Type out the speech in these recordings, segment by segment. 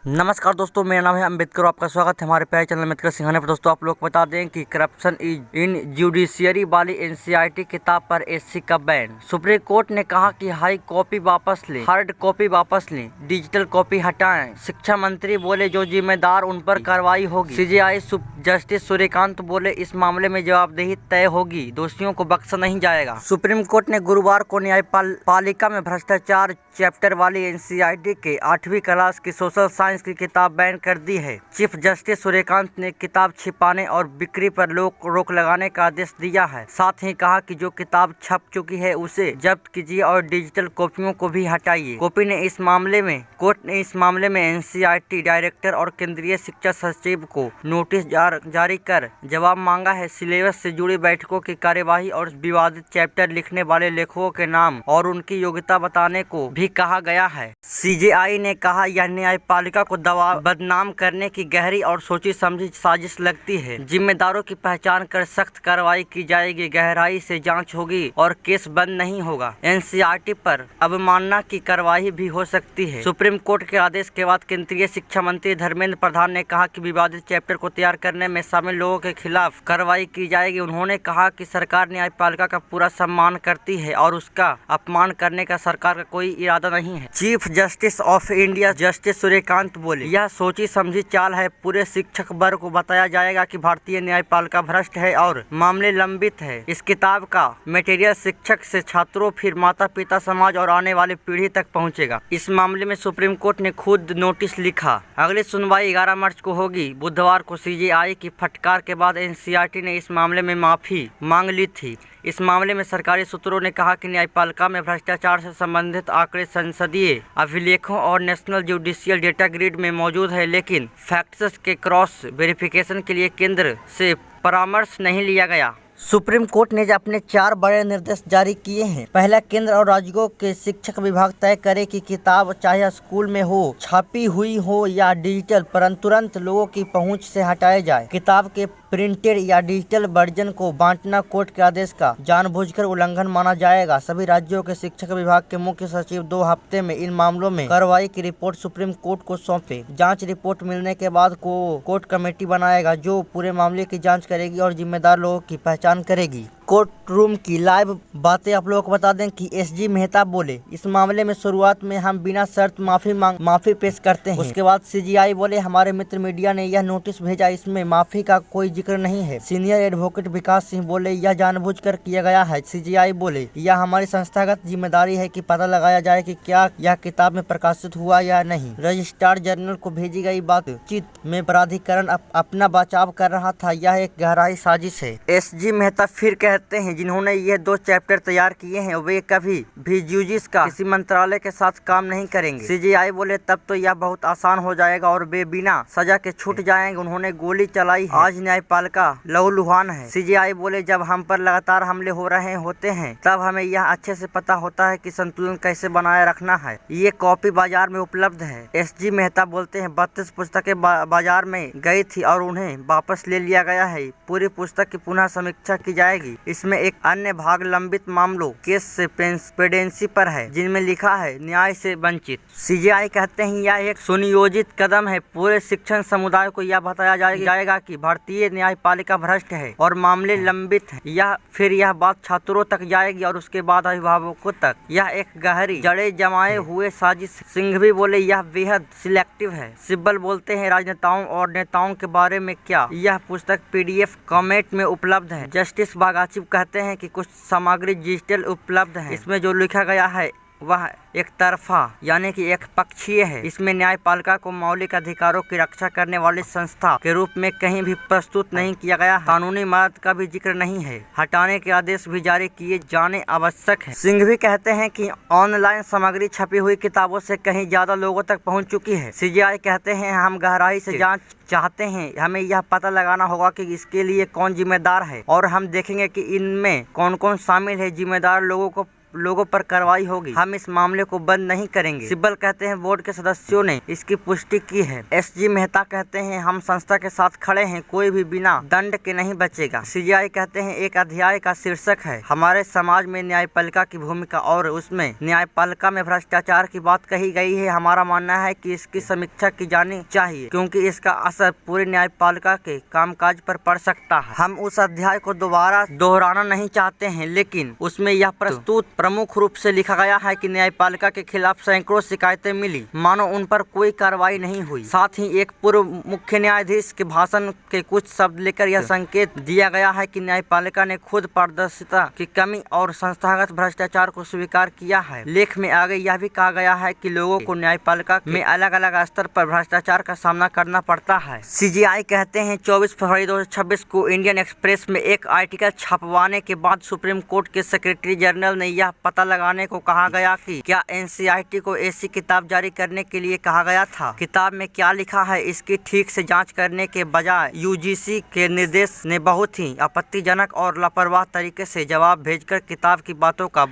नमस्कार दोस्तों, मेरा नाम है अम्बेडकर। आपका स्वागत है हमारे प्यारे चैनल अम्बेडकर सिंघानिया पर। दोस्तों, आप लोग को बता दें कि करप्शन इन जुडिशियरी वाली एनसीईआरटी किताब पर एससी का बैन। सुप्रीम कोर्ट ने कहा कि हाई कॉपी वापस लें, हार्ड कॉपी वापस लें, डिजिटल कॉपी हटाएं। शिक्षा मंत्री बोले जो जिम्मेदार उन पर कार्रवाई होगी। सीजेआई जस्टिस सूर्यकांत बोले इस मामले में जवाबदेही तय होगी, दोषियों को बख्शा नहीं जाएगा। सुप्रीम कोर्ट ने गुरुवार को न्यायपालिका में भ्रष्टाचार चैप्टर वाली एनसीईआरटी के 8वीं क्लास की सोशल साइंस की किताब बैन कर दी है। चीफ जस्टिस सूर्यकांत ने किताब छिपाने और बिक्री पर रोक लगाने का आदेश दिया है। साथ ही कहा कि जो किताब छप चुकी है उसे जब्त कीजिए और डिजिटल कॉपियों को भी हटाइए। कोर्ट ने इस मामले में एनसीईआरटी डायरेक्टर और केंद्रीय शिक्षा सचिव को नोटिस जारी कर जवाब मांगा है। सिलेबस से जुड़ी बैठकों की कार्यवाही और विवादित चैप्टर लिखने वाले लेखकों के नाम और उनकी योग्यता बताने को भी कहा गया है। सीजेआई ने कहा यह न्यायपालिका को बदनाम करने की गहरी और सोची समझी साजिश लगती है। जिम्मेदारों की पहचान कर सख्त कार्रवाई की जाएगी, गहराई से जांच होगी और केस बंद नहीं होगा। एनसीईआरटी पर अवमानना की कार्रवाई भी हो सकती है। सुप्रीम कोर्ट के आदेश के बाद केंद्रीय शिक्षा मंत्री धर्मेंद्र प्रधान ने कहा कि विवादित चैप्टर को तैयार करने में शामिल लोगों के खिलाफ कार्रवाई की जाएगी। उन्होंने कहा कि सरकार न्यायपालिका का पूरा सम्मान करती है और उसका अपमान करने का सरकार का कोई इरादा नहीं है। Chief justice of India justice Suryakant बोले यह सोची समझी चाल है। पूरे शिक्षक वर्ग को बताया जाएगा कि भारतीय न्यायपालिका भ्रष्ट है और मामले लंबित है। इस किताब का मटेरियल शिक्षक से छात्रों, फिर माता पिता, समाज और आने वाली पीढ़ी तक पहुंचेगा। इस मामले में सुप्रीम कोर्ट ने खुद नोटिस लिखा। अगली सुनवाई 11 मार्च को होगी। बुधवार को सीजेआई की फटकार के बाद एनसीईआरटी ने इस मामले में माफी मांग ली थी। इस मामले में सरकारी सूत्रों ने कहा कि न्यायपालिका में भ्रष्टाचार से संबंधित आंकड़े संसदीय अभिलेखों और नेशनल जुडिशियल डेटा ग्रिड में मौजूद है, लेकिन फैक्ट्स के क्रॉस वेरिफिकेशन के लिए केंद्र से परामर्श नहीं लिया गया। सुप्रीम कोर्ट ने अपने 4 बड़े निर्देश जारी किए हैं। पहला, केंद्र और राज्यों के शिक्षक विभाग तय करे कि किताब चाहे स्कूल में हो, छापी हुई हो या डिजिटल, परंतु तुरंत लोगों की पहुंच से हटाए जाए। किताब के प्रिंटेड या डिजिटल वर्जन को बांटना कोर्ट के आदेश का जानबूझकर उल्लंघन माना जाएगा। सभी राज्यों के शिक्षक विभाग के मुख्य सचिव 2 हफ्ते में इन मामलों में कार्रवाई की रिपोर्ट सुप्रीम कोर्ट को सौंपे। जांच रिपोर्ट मिलने के बाद कोर्ट कमेटी बनाएगा जो पूरे मामले की जांच करेगी और जिम्मेदार लोगों की पहचान करेगी। कोर्ट रूम की लाइव बातें आप लोगों को बता दें कि एसजी मेहता बोले इस मामले में शुरुआत में हम बिना शर्त माफी पेश करते हैं। उसके बाद सीजीआई बोले हमारे मित्र मीडिया ने यह नोटिस भेजा, इसमें माफी का कोई जिक्र नहीं है। सीनियर एडवोकेट विकास सिंह बोले यह जानबूझकर किया गया है। सीजीआई बोले यह हमारी संस्थागत जिम्मेदारी है कि पता लगाया जाए कि क्या यह किताब में प्रकाशित हुआ या नहीं। रजिस्ट्रार जनरल को भेजी गई बातचीत में प्राधिकरण अपना बचाव कर रहा था, यह एक गहराई साजिश है। एसजी मेहता फिर कहते हैं जिन्होंने ये 2 चैप्टर तैयार किए हैं वे कभी भी यूजीसी का किसी मंत्रालय के साथ काम नहीं करेंगे। सीजीआई बोले तब तो यह बहुत आसान हो जाएगा और वे बिना सजा के छूट जाएंगे। उन्होंने गोली चलाई है। आज न्यायपालिका लहूलुहान है। सीजीआई बोले जब हम पर लगातार हमले हो रहे होते हैं तब हमें यह अच्छे से पता होता है कि संतुलन कैसे बनाए रखना है। ये कॉपी बाजार में उपलब्ध है। एसजी मेहता बोलते हैं 32 पुस्तकें बाजार में गई थी और उन्हें वापस ले लिया गया है। पूरी पुस्तक की पुनः समीक्षा की जाएगी। इसमें एक अन्य भाग लंबित मामलों केस से पेंडेंसी पर है जिनमें लिखा है न्याय से वंचित। सीजीआई कहते हैं यह एक सुनियोजित कदम है। पूरे शिक्षण समुदाय को यह बताया जाएगा कि भारतीय न्यायपालिका भ्रष्ट है और मामले लंबित है। यह बात छात्रों तक जाएगी और उसके बाद अभिभावकों तक। यह एक गहरी जड़ें जमाए हुए साजिश। सिंघवी बोले यह बेहद सिलेक्टिव है। सिब्बल बोलते हैं राजनेताओं और नेताओं के बारे में क्या। यह पुस्तक पीडीएफ फॉर्मेट में उपलब्ध है। जस्टिस बागाची कहते हैं कि कुछ सामग्री डिजिटल उपलब्ध है। इसमें जो लिखा गया है वह एक तरफा यानी कि एक पक्षीय है। इसमें न्यायपालिका को मौलिक अधिकारों की रक्षा करने वाली संस्था के रूप में कहीं भी प्रस्तुत नहीं किया गया है। कानूनी मदद का भी जिक्र नहीं है। हटाने के आदेश भी जारी किए जाने आवश्यक है। सिंघवी कहते हैं कि ऑनलाइन सामग्री छपी हुई किताबों से कहीं ज्यादा लोगों तक पहुंच चुकी है। सीजीआई कहते हैं हम गहराई से जांच चाहते हैं। हमें यह पता लगाना होगा कि इसके लिए कौन जिम्मेदार है और हम देखेंगे कि इनमें कौन कौन शामिल है। जिम्मेदार लोगों को लोगों पर कार्रवाई होगी। हम इस मामले को बंद नहीं करेंगे। सिब्बल कहते हैं बोर्ड के सदस्यों ने इसकी पुष्टि की है। SG मेहता कहते हैं हम संस्था के साथ खड़े हैं, कोई भी बिना दंड के नहीं बचेगा। CGI कहते हैं एक अध्याय का शीर्षक है हमारे समाज में न्यायपालिका की भूमिका और उसमें न्यायपालिका में भ्रष्टाचार की बात कही गई है। हमारा मानना है कि इसकी समीक्षा की जानी चाहिए क्योंकि इसका असर पूरी न्यायपालिका के कामकाज पर पड़ सकता है। हम उस अध्याय को दोबारा दोहराना नहीं चाहते हैं, लेकिन उसमें यह प्रस्तुत प्रमुख रूप से लिखा गया है कि न्यायपालिका के खिलाफ सैकड़ों शिकायतें मिली, मानो उन पर कोई कार्रवाई नहीं हुई। साथ ही एक पूर्व मुख्य न्यायाधीश के भाषण के कुछ शब्द लेकर यह संकेत दिया गया है कि न्यायपालिका ने खुद पारदर्शिता की कमी और संस्थागत भ्रष्टाचार को स्वीकार किया है। लेख में आगे यह भी कहा गया है कि लोगों को न्यायपालिका में अलग अलग स्तर पर भ्रष्टाचार का सामना करना पड़ता है। CGI कहते हैं 24 फरवरी 2026 को इंडियन एक्सप्रेस में एक आर्टिकल छपवाने के बाद सुप्रीम कोर्ट के सेक्रेटरी जनरल ने यह पता लगाने को कहा गया कि क्या NCERT को ऐसी किताब जारी करने के लिए कहा गया था। किताब में क्या लिखा है इसकी ठीक से जांच करने के बजाय UGC के निर्देश ने बहुत ही आपत्तिजनक और लापरवाह तरीके से जवाब भेजकर किताब की बातों का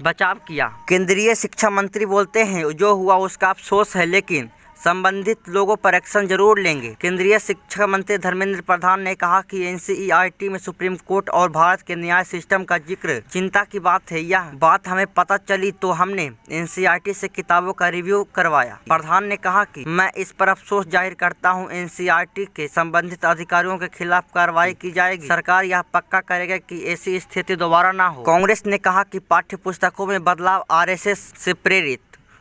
बचाव किया। केंद्रीय शिक्षा मंत्री बोलते हैं जो हुआ उसका अफसोस है, लेकिन संबंधित लोगों पर एक्शन जरूर लेंगे। केंद्रीय शिक्षा मंत्री धर्मेंद्र प्रधान ने कहा कि NCERT में सुप्रीम कोर्ट और भारत के न्याय सिस्टम का जिक्र चिंता की बात है। यह बात हमें पता चली तो हमने NCERT से किताबों का रिव्यू करवाया। प्रधान ने कहा कि मैं इस पर अफसोस जाहिर करता हूं, NCERT के संबंधित अधिकारियों के खिलाफ कार्रवाई की जाएगी। सरकार यह पक्का करेगा कि ऐसी स्थिति दोबारा न हो। कांग्रेस ने कहा कि पाठ्य पुस्तकों में बदलाव RSS से प्रेरित।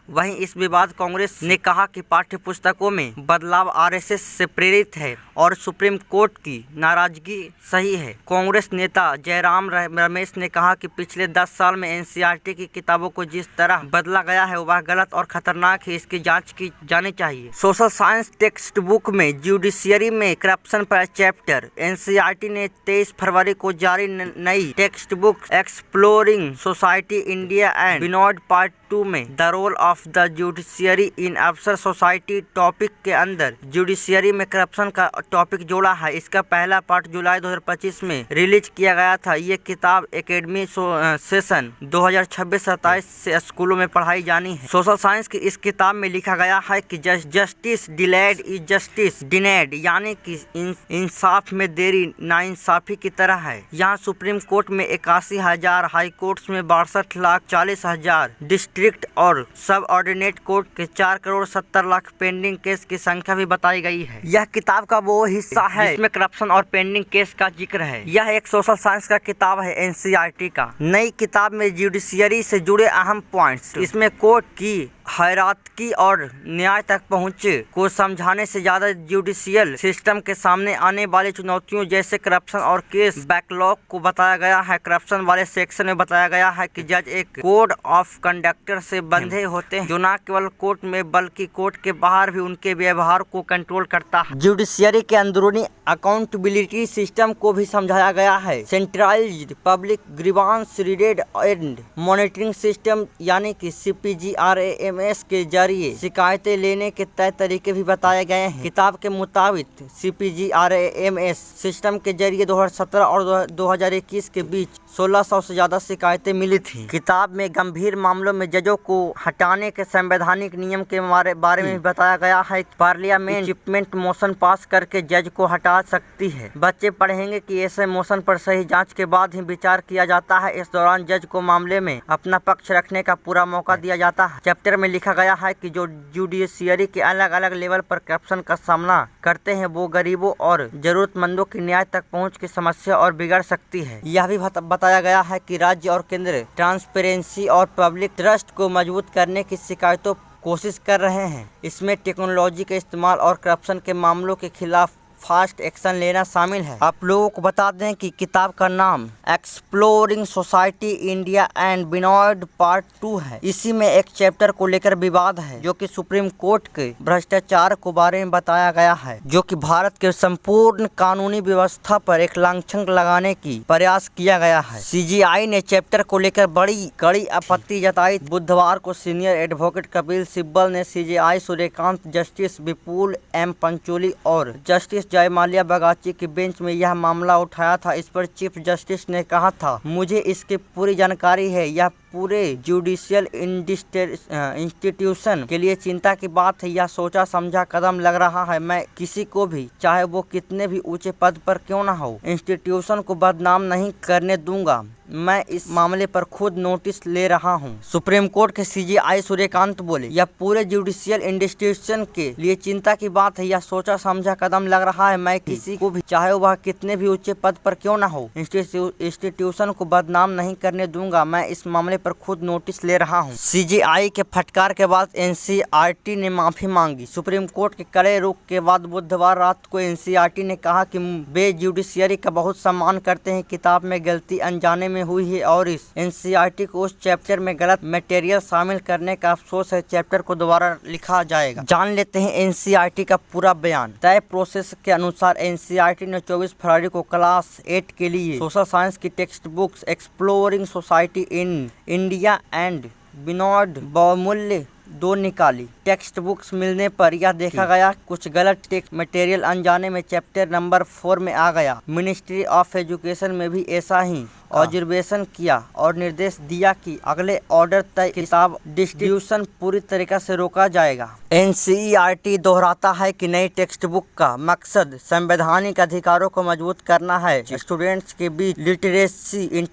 वहीं इस विवाद कांग्रेस ने कहा कि पाठ्य पुस्तकों में बदलाव RSS से प्रेरित है और सुप्रीम कोर्ट की नाराजगी सही है। कांग्रेस नेता जयराम रमेश ने कहा कि पिछले 10 साल में NCERT की किताबों को जिस तरह बदला गया है वह गलत और खतरनाक है, इसकी जांच की जानी चाहिए। सोशल साइंस टेक्स्ट बुक में जुडिशियरी में करप्शन पर चैप्टर। NCERT ने 23 फरवरी को जारी नई text book exploring society India and beyond part 2 में the role of the judiciary in अफसर सोसाइटी टॉपिक के अंदर जुडिशियरी में करप्शन का टॉपिक जोड़ा है। इसका पहला पार्ट जुलाई 2025 में रिलीज किया गया था। ये किताब एकेडमी सेशन 2026-27 से स्कूलों में पढ़ाई जानी है। सोशल साइंस की इस किताब में लिखा गया है कि जस्टिस डिलेड इज जस्टिस डिनेड, यानी कि इंसाफ में देरी नाइंसाफी की तरह है। यहाँ सुप्रीम कोर्ट में 81,000, हाई कोर्ट्स में 62,40,000, डिस्ट्रिक्ट और सब ऑर्डिनेट कोर्ट के 4,70,00,000 पेंडिंग केस की संख्या भी बताई गई है। यह किताब का वो हिस्सा है जिसमें करप्शन और पेंडिंग केस का जिक्र है। यह एक सोशल साइंस का किताब है NCERT का। नई किताब में जुडिशियरी से जुड़े अहम पॉइंट्स, इसमें कोर्ट की हायरार्की और न्याय तक पहुँचे को समझाने से ज्यादा जुडिशियल सिस्टम के सामने आने वाली चुनौतियों जैसे करप्शन और केस बैकलॉग को बताया गया है। करप्शन वाले सेक्शन में बताया गया है कि जज एक कोड ऑफ कंडक्ट से बंधे होते हैं जो न केवल कोर्ट में बल्कि कोर्ट के बाहर भी उनके व्यवहार को कंट्रोल करता है। जुडिशियरी के अंदरूनी अकाउंटेबिलिटी सिस्टम को भी समझाया गया है। Centralised public grievance redress and monitoring system यानी कि CPGRAMS के जरिए शिकायतें लेने के तय तरीके भी बताए गए हैं। किताब के मुताबिक CPGRAMS सिस्टम के जरिए 2017 और 2021 के बीच 1600 से ज्यादा शिकायतें मिली थी। किताब में गंभीर मामलों में जजों को हटाने के संवैधानिक नियम के बारे में बताया गया है। पार्लियामेंट इम्पीचमेंट मोशन पास करके जज को हटा सकती है। बच्चे पढ़ेंगे कि ऐसे मोशन पर सही जांच के बाद ही विचार किया जाता है। इस दौरान जज को मामले में अपना पक्ष रखने का पूरा मौका दिया जाता है। चैप्टर में लिखा गया है कि जो जुडिशियरी के अलग अलग लेवल पर करप्शन का सामना करते हैं वो गरीबों और जरूरतमंदों की न्याय तक पहुँच की समस्या और बिगड़ सकती है। यह भी बताया गया है कि राज्य और केंद्र ट्रांसपेरेंसी और पब्लिक ट्रस्ट को मजबूत करने की शिकायतों कोशिश कर रहे हैं। इसमें टेक्नोलॉजी के इस्तेमाल और करप्शन के मामलों के खिलाफ फास्ट एक्शन लेना शामिल है। आप लोगों को बता दें कि किताब का नाम exploring society India and beyond part 2 है। इसी में एक चैप्टर को लेकर विवाद है जो कि सुप्रीम कोर्ट के भ्रष्टाचार को बारे में बताया गया है, जो कि भारत के संपूर्ण कानूनी व्यवस्था पर एक लांछन लगाने की प्रयास किया गया है। CGI ने चैप्टर को लेकर बड़ी कड़ी आपत्ति जताई। बुधवार को सीनियर एडवोकेट कपिल सिब्बल ने CGI सूर्यकांत, जस्टिस विपुल M पंचोली और जस्टिस जयमाल्या बगाची की बेंच में यह मामला उठाया था। इस पर चीफ जस्टिस ने कहा था, मुझे इसकी पूरी जानकारी है। यह पूरे जुडिशियल इंस्टीट्यूशन के लिए चिंता की बात है। यह सोचा समझा कदम लग रहा है। मैं किसी को भी, चाहे वो कितने भी ऊंचे पद पर क्यों न हो, इंस्टीट्यूशन को बदनाम नहीं करने दूंगा। मैं इस मामले पर खुद नोटिस ले रहा हूं। सुप्रीम कोर्ट के सीजेआई सूर्यकांत बोले, यह पूरे जुडिशियल इंस्टीट्यूशन के लिए चिंता की बात है। यह सोचा समझा कदम लग रहा है। मैं किसी को भी, चाहे वह कितने भी ऊंचे पद पर क्यों न हो, इंस्टीट्यूशन को बदनाम नहीं करने दूंगा। मैं इस मामले पर खुद नोटिस ले रहा हूं। सीजेआई के फटकार के बाद एनसीईआरटी ने माफी मांगी। सुप्रीम कोर्ट के कड़े रुख के बाद बुधवार रात को एनसीईआरटी ने कहा कि वे जुडिशियरी का बहुत सम्मान करते हैं। किताब में गलती अनजाने में हुई है और इस एनसीईआरटी को उस चैप्टर में गलत मटेरियल शामिल करने का अफसोस है। चैप्टर को दोबारा लिखा जाएगा। जान लेते हैं एनसीईआरटी का पूरा बयान। तय प्रोसेस के अनुसार एनसीईआरटी ने 24 फरवरी को क्लास 8 के लिए सोशल साइंस की text books exploring society in India and beyond बहुमूल्य 2 निकाली। टेक्स्ट बुक्स मिलने पर यह देखा गया कुछ गलत टेक्स्ट मटेरियल अनजाने में चैप्टर नंबर 4 में आ गया। मिनिस्ट्री ऑफ एजुकेशन में भी ऐसा ही ऑब्जर्वेशन किया और निर्देश दिया कि अगले ऑर्डर तक किताब डिस्ट्रीब्यूशन पूरी तरीके से रोका जाएगा। एनसीईआरटी दोहराता है कि नई टेक्स्ट बुक का मकसद संवैधानिक अधिकारों को मजबूत करना है, स्टूडेंट्स के बीच लिटरेसी,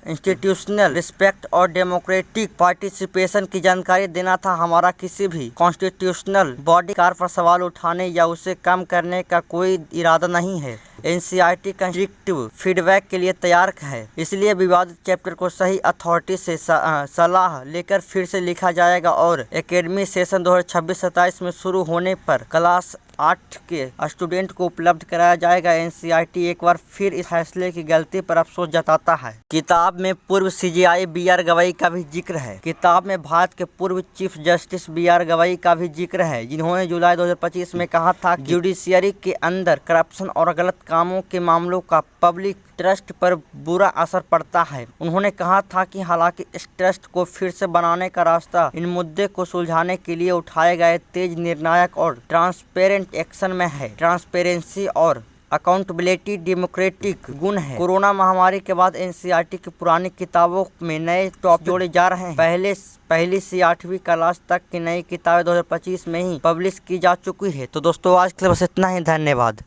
इंस्टीट्यूशनल रिस्पेक्ट और डेमोक्रेटिक पार्टिसिपेशन की जानकारी देना था। हमारा किसी भी कॉन्स्टिट्यूशनल बॉडी कार पर सवाल उठाने या उसे कम करने का कोई इरादा नहीं है। एनसीईआरटी कंस्ट्रक्टिव फीडबैक के लिए तैयार है, इसलिए विवादित चैप्टर को सही अथॉरिटी से सलाह लेकर फिर से लिखा जाएगा और एकेडमी सेशन 2026-27 में शुरू होने पर क्लास 8 के स्टूडेंट को उपलब्ध कराया जाएगा। एनसीईआरटी एक बार फिर इस फैसले की गलती पर अफसोस जताता है। किताब में पूर्व सीजेआई बीआर गवई का भी जिक्र है। किताब में भारत के पूर्व चीफ जस्टिस बीआर गवई का भी जिक्र है, जिन्होंने जुलाई 2025 में कहा था कि जुडिशियरी के अंदर करप्शन और गलत कामों के मामलों का पब्लिक ट्रस्ट पर बुरा असर पड़ता है। उन्होंने कहा था कि हालांकि इस ट्रस्ट को फिर से बनाने का रास्ता इन मुद्दे को सुलझाने के लिए उठाए गए तेज, निर्णायक और ट्रांसपेरेंट एक्शन में है। ट्रांसपेरेंसी और अकाउंटेबिलिटी डेमोक्रेटिक गुण है। कोरोना महामारी के बाद एनसीईआरटी की पुरानी किताबों में नए टॉपिक जोड़े जा रहे हैं। पहली से 8वीं क्लास तक की नई किताबें 2025 में ही पब्लिश की जा चुकी है। तो दोस्तों आज के लिए बस इतना ही। धन्यवाद।